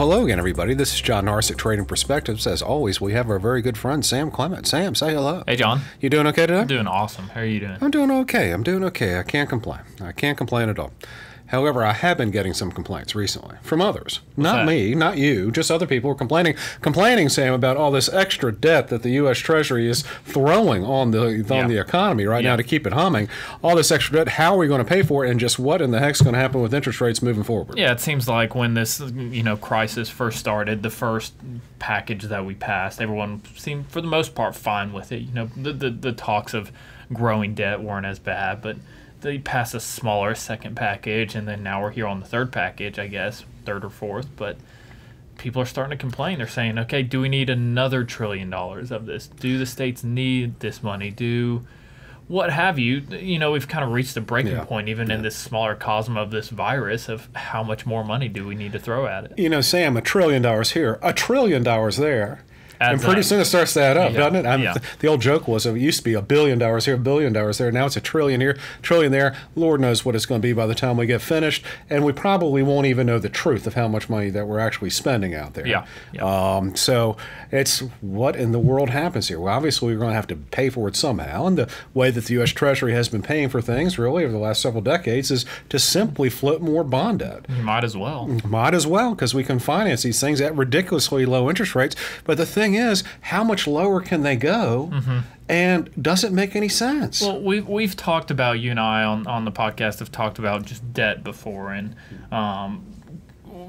hello again, everybody. This is John Norris at Trading Perspectives. As always, we have our very good friend, Sam Clement. Sam, say hello. Hey, John. You doing okay today? I'm doing awesome. How are you doing? I'm doing okay. I can't complain. I can't complain at all. However, I have been getting some complaints recently from others. Not me, not you, just other people are complaining, Sam, about all this extra debt that the US Treasury is throwing on the economy right now to keep it humming. All this extra debt, how are we going to pay for it, and just what in the heck's going to happen with interest rates moving forward? Yeah, it seems like when this crisis first started, the first package that we passed, everyone seemed for the most part fine with it. The talks of growing debt weren't as bad, but they passed a smaller second package, and then now we're here on the third package, I guess, third or fourth. But people are starting to complain. They're saying, okay, do we need another $1 trillion of this? Do the states need this money? Do what have you? We've kind of reached a breaking point, even in this smaller cosm of this virus, of how much more money do we need to throw at it? Sam, $1 trillion here, $1 trillion there. And pretty soon it starts to add up, doesn't it? The old joke was it used to be $1 billion here, $1 billion there. Now it's $1 trillion here, $1 trillion there. Lord knows what it's going to be by the time we get finished. And we probably won't even know the truth of how much money that we're actually spending out there. So it's what in the world happens here? Well, obviously, we're going to have to pay for it somehow. And the way that the U.S. Treasury has been paying for things really over the last several decades is to simply float more bond debt. You might as well. Might as well, because we can finance these things at ridiculously low interest rates. But the thing is, how much lower can they go, and does it make any sense? Well, we've talked about, you and I on the podcast have talked about just debt before, and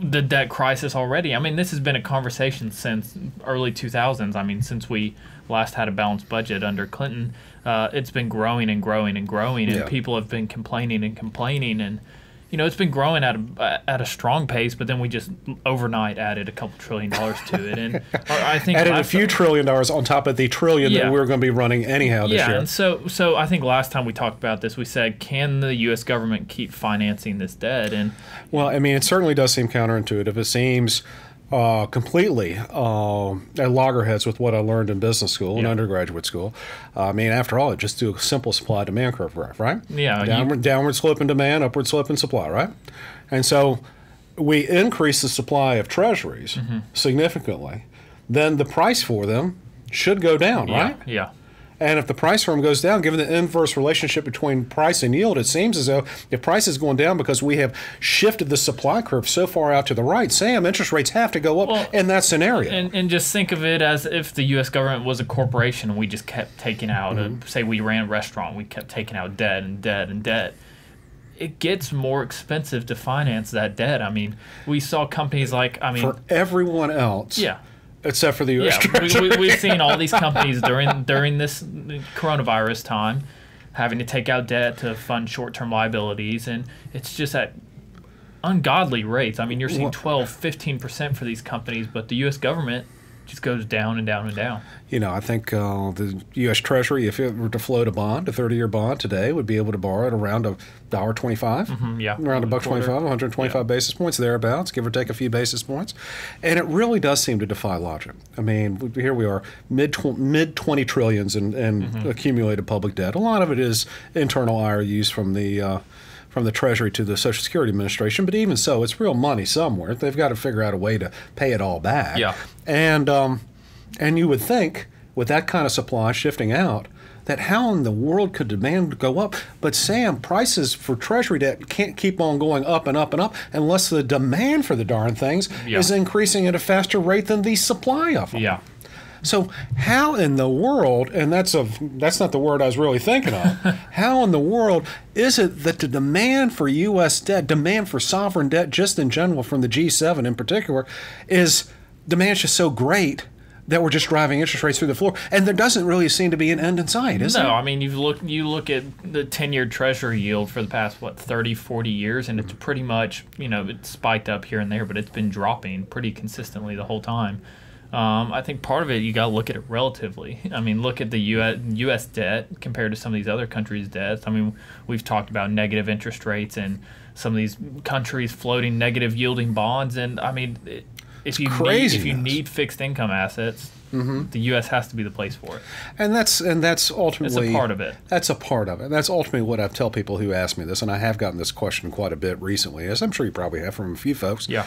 the debt crisis already. I mean, this has been a conversation since early 2000s. I mean, since we last had a balanced budget under Clinton, it's been growing and growing and growing, and people have been complaining and complaining, and it's been growing at a strong pace, but then we just overnight added a couple $1 trillion to it, and I think added a few $1 trillion on top of the $1 trillion that we were going to be running anyhow this year. Yeah, and so I think last time we talked about this, we said, can the U.S. government keep financing this debt? And well, I mean, it certainly does seem counterintuitive. It seems completely at loggerheads with what I learned in business school and undergraduate school. I mean, after all, just do a simple supply-demand curve graph, right? Yeah. Downward sloping demand, upward sloping supply, right? And so we increase the supply of treasuries significantly, then the price for them should go down, right? Yeah. And if the price for them goes down, given the inverse relationship between price and yield, it seems as though if price is going down because we have shifted the supply curve so far out to the right, Sam, interest rates have to go up in that scenario. And just think of it as if the U.S. government was a corporation and we just kept taking out, say we ran a restaurant, we kept taking out debt and debt and debt. It gets more expensive to finance that debt. I mean, we saw companies like, for everyone else. Yeah. Except for the U.S. Treasury. We've seen all these companies during this coronavirus time having to take out debt to fund short-term liabilities, and it's just at ungodly rates. I mean, you're seeing 12, 15% for these companies, but the U.S. government just goes down and down and down. I think the U.S. Treasury, if it were to float a bond, a 30-year bond today, would be able to borrow at around $1.25. Around $1.25, 125 basis points, thereabouts, give or take a few basis points. And it really does seem to defy logic. I mean, here we are, mid 20 trillions in accumulated public debt. A lot of it is internal IRUs from the Treasury to the Social Security Administration, but even so, it's real money somewhere. They've got to figure out a way to pay it all back. Yeah. And you would think, with that kind of supply shifting out, that how in the world could demand go up? But Sam, prices for Treasury debt can't keep on going up and up and up unless the demand for the darn things is increasing at a faster rate than the supply of them. Yeah. So how in the world, and that's not the word I was really thinking of, how in the world is it that the demand for U.S. debt, demand for sovereign debt just in general from the G7 in particular, demand's just so great that we're just driving interest rates through the floor, and there doesn't really seem to be an end in sight, is there? No, I mean, you look at the 10-year Treasury yield for the past, 30, 40 years, and it's pretty much, it's spiked up here and there, but it's been dropping pretty consistently the whole time. I think part of it, you got to look at it relatively. I mean, look at the U.S. debt compared to some of these other countries' debts. I mean, we've talked about negative interest rates and some of these countries floating negative yielding bonds, and I mean, if you need fixed income assets, The U.S. has to be the place for it. And that's ultimately it's a part of it. That's a part of it. That's ultimately what I tell people who ask me this, and I have gotten this question quite a bit recently, as I'm sure you probably have from a few folks. Yeah.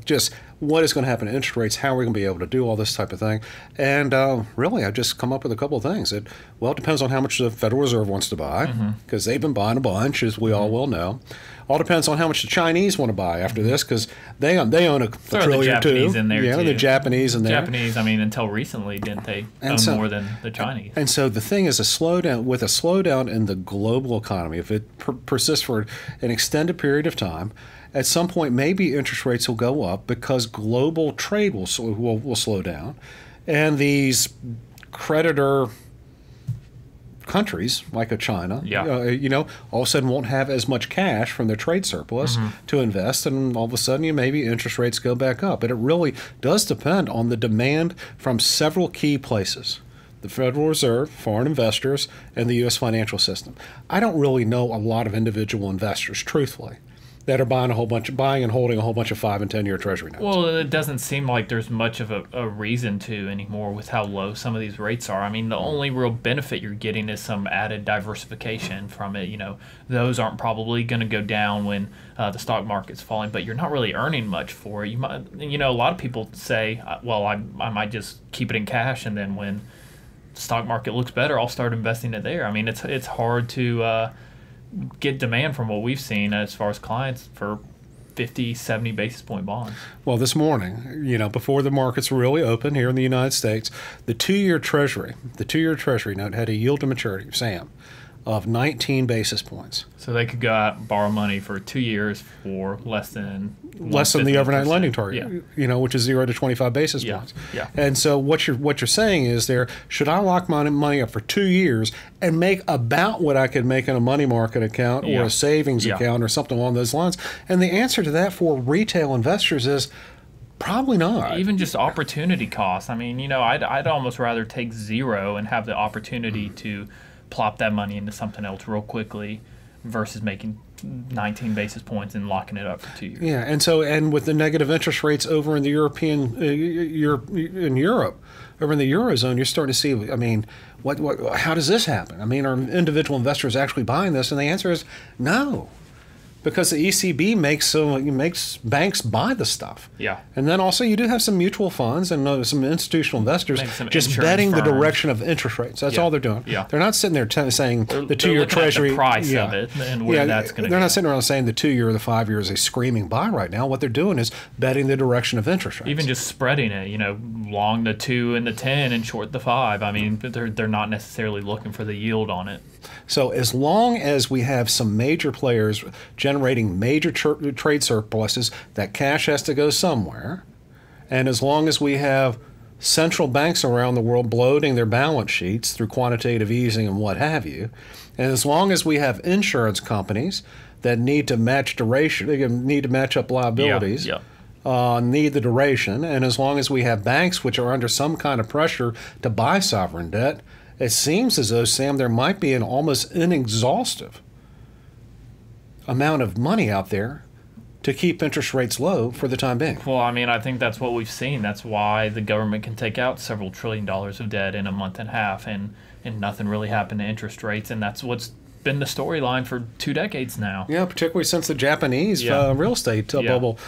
Just what is going to happen to interest rates? How are we going to be able to do all this type of thing? And really, I've just come up with a couple of things. It depends on how much the Federal Reserve wants to buy, because they've been buying a bunch, as we all well know. All depends on how much the Chinese want to buy after this, because they own a trillion or two. In there too. The Japanese in there. Japanese, I mean, until recently, didn't they own more than the Chinese? And so the thing is, a slowdown in the global economy, if it persists for an extended period of time, at some point maybe interest rates will go up because global trade will slow down, and these creditor countries like a China, all of a sudden won't have as much cash from their trade surplus to invest, and all of a sudden maybe interest rates go back up. But it really does depend on the demand from several key places: the Federal Reserve, foreign investors, and the U.S. financial system. I don't really know a lot of individual investors, truthfully, that are buying and holding a whole bunch of 5- and 10-year Treasury notes. Well, it doesn't seem like there's much of a reason to anymore with how low some of these rates are. I mean, the only real benefit you're getting is some added diversification from it. Those aren't probably going to go down when the stock market's falling, but you're not really earning much for it. You might, a lot of people say, well, I might just keep it in cash, and then when the stock market looks better, I'll start investing it there. I mean, it's hard to get demand from what we've seen as far as clients for 50, 70 basis point bonds. Well, this morning, before the markets were really open here in the United States, the 2-year Treasury note had a yield to maturity, Sam, of 19 basis points. So they could go out and borrow money for 2 years for less than the overnight lending target, which is 0 to 25 basis points. Yeah. And so what you're saying is should I lock my money up for 2 years and make about what I could make in a money market account or a savings account or something along those lines? And the answer to that for retail investors is probably not. Even just opportunity cost. I mean, I'd almost rather take 0 and have the opportunity to plop that money into something else real quickly versus making 19 basis points and locking it up for 2 years. Yeah, and with the negative interest rates over in the Europe, over in the Eurozone, you're starting to see, I mean, how does this happen? I mean, are individual investors actually buying this? And the answer is no. Because the ECB makes banks buy the stuff. Yeah. And then also you do have some mutual funds and some institutional investors just betting the direction of interest rates. That's all they're doing. Yeah. They're not sitting there saying the 2-year Treasury. At the price of it and where that's going to go. They're not sitting around saying the 2-year or the 5-year is a screaming buy right now. What they're doing is betting the direction of interest rates. Even just spreading it, long the 2 and the 10 and short the 5. I mean, they're not necessarily looking for the yield on it. So as long as we have some major players generating major trade surpluses, that cash has to go somewhere. And as long as we have central banks around the world bloating their balance sheets through quantitative easing and what have you, and as long as we have insurance companies that need to match duration, they need to match up liabilities, need the duration, and as long as we have banks which are under some kind of pressure to buy sovereign debt, it seems as though, Sam, there might be an almost inexhaustive amount of money out there to keep interest rates low for the time being. Well, I mean, I think that's what we've seen. That's why the government can take out several $1 trillion of debt in a month and a half, and nothing really happened to interest rates, and that's what's been the storyline for 2 decades now. Yeah, particularly since the Japanese real estate bubble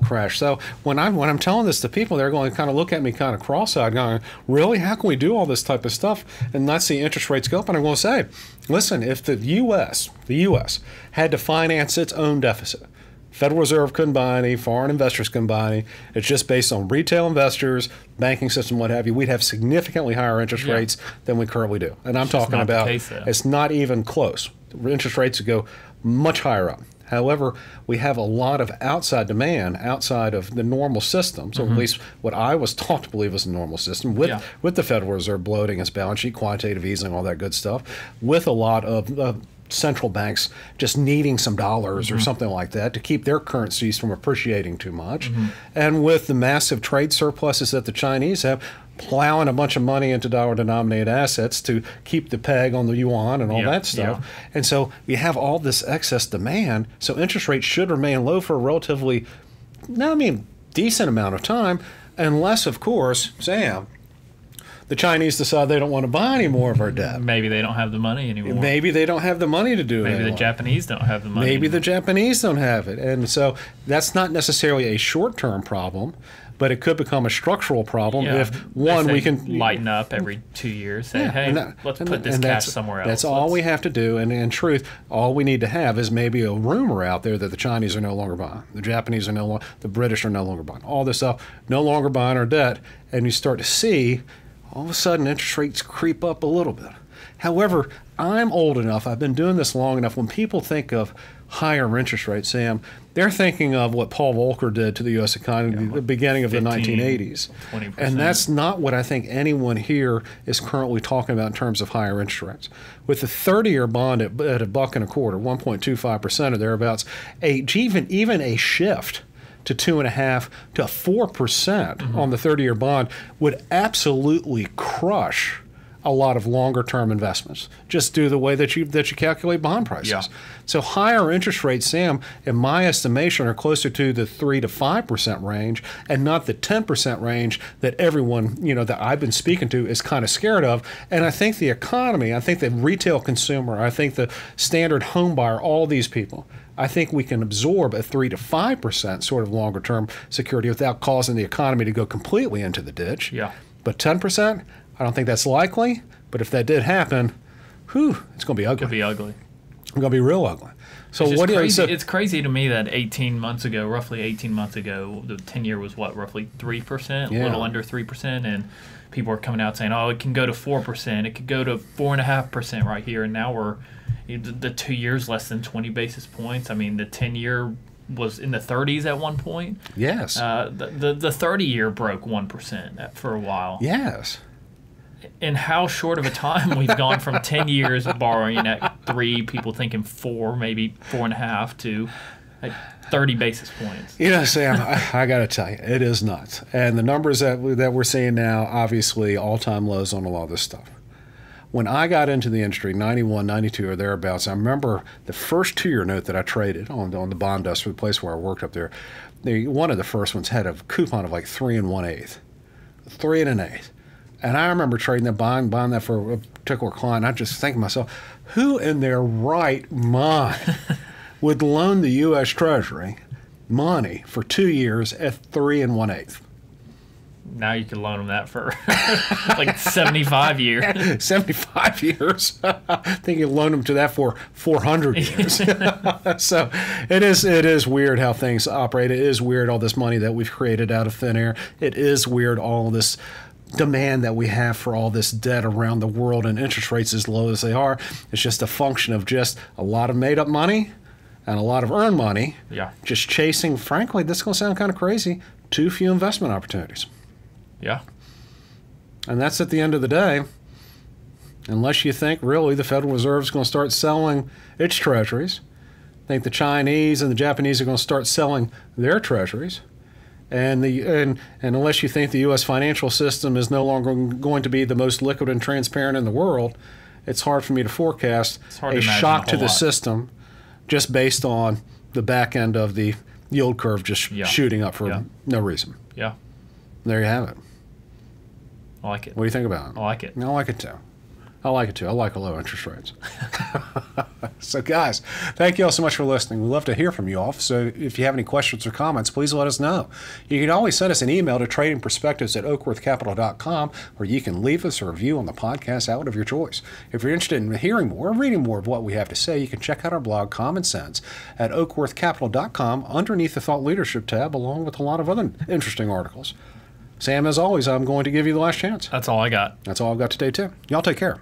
crash. So when I'm telling this to people, they're going to kind of look at me kind of cross-eyed, going, "Really? How can we do all this type of stuff and not see interest rates go up?" And I'm going to say, listen, if the U.S. had to finance its own deficit, Federal Reserve couldn't buy any, foreign investors couldn't buy any. It's just based on retail investors, banking system, what have you. We'd have significantly higher interest rates than we currently do. And I'm talking about it's not even close. Interest rates would go much higher up. However, we have a lot of outside demand outside of the normal system, so at least what I was taught to believe was the normal system, with the Federal Reserve bloating its balance sheet, quantitative easing, all that good stuff, with a lot of central banks just needing some dollars or something like that to keep their currencies from appreciating too much. And with the massive trade surpluses that the Chinese have, plowing a bunch of money into dollar-denominated assets to keep the peg on the yuan and all that stuff. And so we have all this excess demand, so interest rates should remain low for a relatively, decent amount of time, unless, of course, Sam, The Chinese decide they don't want to buy any more of our debt. Maybe they don't have the money anymore. Maybe they don't have the money to do it. Maybe the Japanese don't have the money. Maybe anymore. the Japanese don't have it. And so that's not necessarily a short-term problem, but it could become a structural problem if, one, we can lighten up every 2 years, say, hey, let's put this cash somewhere else. That's all we have to do. And in truth, all we need to have is maybe a rumor out there that the Chinese are no longer buying, the Japanese are no longer, the British are no longer buying, all this stuff, no longer buying our debt. And you start to see, all of a sudden, interest rates creep up a little bit. However, I'm old enough, I've been doing this long enough, when people think of higher interest rates, Sam, they're thinking of what Paul Volcker did to the U.S. economy at the beginning of the 1980s. 20%. And that's not what I think anyone here is currently talking about in terms of higher interest rates. With the 30-year bond at $1.25, 1.25% or thereabouts, even a shift to 2.5% to 4% on the 30-year bond would absolutely crush a lot of longer-term investments, just due to the way that you calculate bond prices. Yeah. So higher interest rates, Sam, in my estimation, are closer to the 3 to 5% range, and not the 10% range that everyone, that I've been speaking to is kind of scared of. And I think the economy, I think the retail consumer, I think the standard home buyer, all these people, I think we can absorb a 3 to 5% sort of longer-term security without causing the economy to go completely into the ditch. Yeah. But 10%, I don't think that's likely. But if that did happen, it's going to be ugly. It could be ugly. It's going to be real ugly. So it's crazy to me that 18 months ago, roughly 18 months ago, the 10-year was roughly 3%, a little under 3%, and people are coming out saying, oh, it can go to 4%, it could go to 4.5% right here, and now we're the 2 years less than 20 basis points. I mean, the 10-year was in the 30s at one point. Yes. The 30-year broke 1% for a while. Yes. In how short of a time we've gone from 10 years borrowing at 3, people thinking 4, maybe 4.5, to 30 basis points. Sam, I got to tell you, it is nuts. And the numbers that we're seeing now, obviously all-time lows on a lot of this stuff. When I got into the industry, 91, 92 or thereabouts, I remember the first 2-year note that I traded on the bond desk for the place where I worked up there. One of the first ones had a coupon of like 3 1/8. 3 1/8. And I remember trading that buying that for a particular client. I just think to myself, who in their right mind would loan the U.S. Treasury money for 2 years at 3 1/8? Now you can loan them that for like 75 years. 75 years. I think you loan them to that for 400 years. So it is weird how things operate. It is weird, all this money that we've created out of thin air. It is weird, all this demand that we have for all this debt around the world, and interest rates as low as they are. It's just a function of just a lot of made-up money and a lot of earned money. Yeah. Just chasing, frankly, this is going to sound kind of crazy, too few investment opportunities. Yeah. And that's at the end of the day, unless you think really the Federal Reserve is going to start selling its treasuries, think the Chinese and the Japanese are going to start selling their treasuries, and unless you think the U.S. financial system is no longer going to be the most liquid and transparent in the world, it's hard for me to forecast a shock to the system just based on the back end of the yield curve just shooting up for no reason. Yeah. There you have it. I like it. What do you think about it? I like it. I like it too. I like low interest rates. So, guys, thank you all so much for listening. We'd love to hear from you all. So if you have any questions or comments, please let us know. You can always send us an email to tradingperspectives@oakworthcapital.com, where you can leave us a review on the podcast outlet of your choice. If you're interested in hearing more or reading more of what we have to say, you can check out our blog, Common Sense, at oakworthcapital.com underneath the Thought Leadership tab, along with a lot of other interesting articles. Sam, as always, I'm going to give you the last chance. That's all I got. That's all I've got today, too. Y'all take care.